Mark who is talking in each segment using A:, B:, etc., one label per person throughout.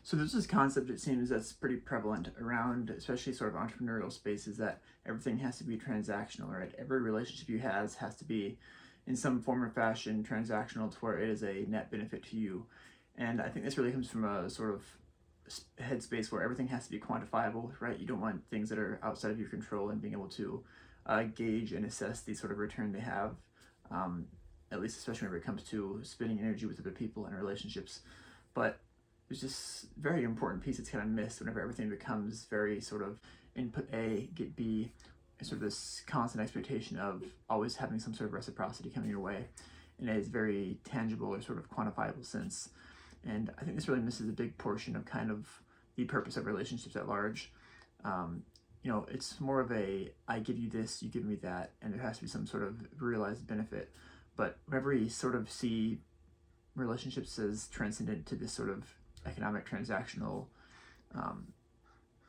A: So there's this concept, it seems, that's pretty prevalent around, especially sort of entrepreneurial spaces, that everything has to be transactional, right? Every relationship you has to be in some form or fashion transactional to where it is a net benefit to you. And I think this really comes from a sort of headspace where everything has to be quantifiable, right? You don't want things that are outside of your control, and being able to gauge and assess the sort of return they have, at least especially whenever it comes to spending energy with other people and relationships. But there's this very important piece that's kind of missed whenever everything becomes very sort of input A, get B, and sort of this constant expectation of always having some sort of reciprocity coming your way in a very tangible or sort of quantifiable sense. And I think this really misses a big portion of kind of the purpose of relationships at large. It's more of a, I give you this, you give me that, and there has to be some sort of realized benefit. But whenever we sort of see relationships as transcendent to this sort of economic transactional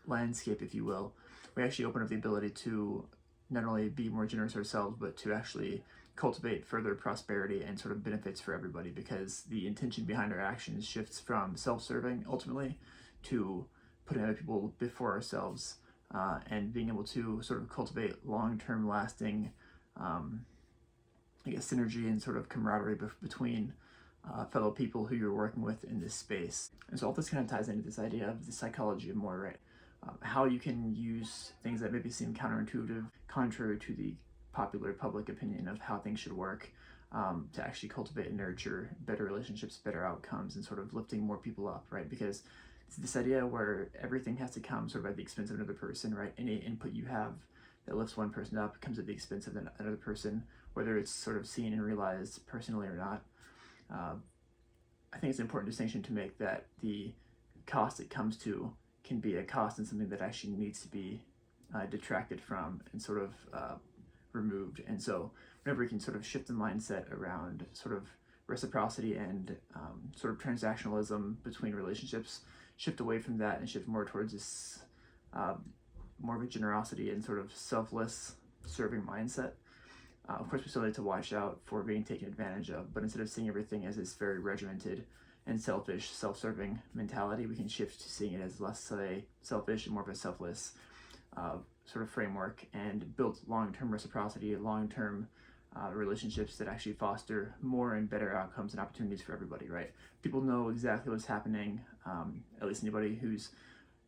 A: landscape, if you will, we actually open up the ability to not only be more generous ourselves, but to actually cultivate further prosperity and sort of benefits for everybody, because the intention behind our actions shifts from self-serving ultimately to putting other people before ourselves, and being able to sort of cultivate long-term lasting synergy and sort of camaraderie between fellow people who you're working with in this space. And so all this kind of ties into this idea of the psychology of more, right? How you can use things that maybe seem counterintuitive, contrary to the popular public opinion of how things should work, to actually cultivate and nurture better relationships, better outcomes, and sort of lifting more people up, right? Because it's this idea where everything has to come sort of at the expense of another person, right? Any input you have that lifts one person up comes at the expense of another person, whether it's sort of seen and realized personally or not. I think it's an important distinction to make, that the cost it comes to can be a cost and something that actually needs to be detracted from and sort of removed. And so whenever we can sort of shift the mindset around sort of reciprocity and sort of transactionalism between relationships, shift away from that and shift more towards this more of a generosity and sort of selfless serving mindset. Of course, we still need to watch out for being taken advantage of, but instead of seeing everything as this very regimented and selfish, self-serving mentality, we can shift to seeing it as less of a selfish and more of a selfless sort of framework, and build long-term reciprocity, long-term relationships that actually foster more and better outcomes and opportunities for everybody, right? People know exactly what's happening, at least anybody who's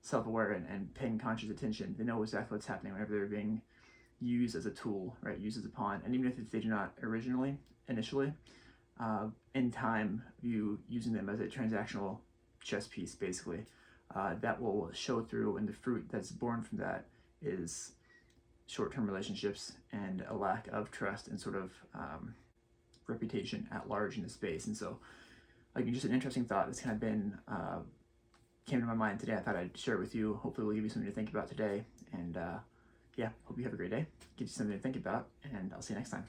A: self-aware and paying conscious attention, they know exactly what's happening whenever they're being used as a tool, right? Used as a pawn. And even if they do not initially, in time, you using them as a transactional chess piece, basically, that will show through, and the fruit that's born from that is short-term relationships and a lack of trust and sort of reputation at large in the space. And so, just an interesting thought that's kind of been came to my mind today. I thought I'd share it with you. Hopefully, it will give you something to think about today. And hope you have a great day. Gives you something to think about, and I'll see you next time.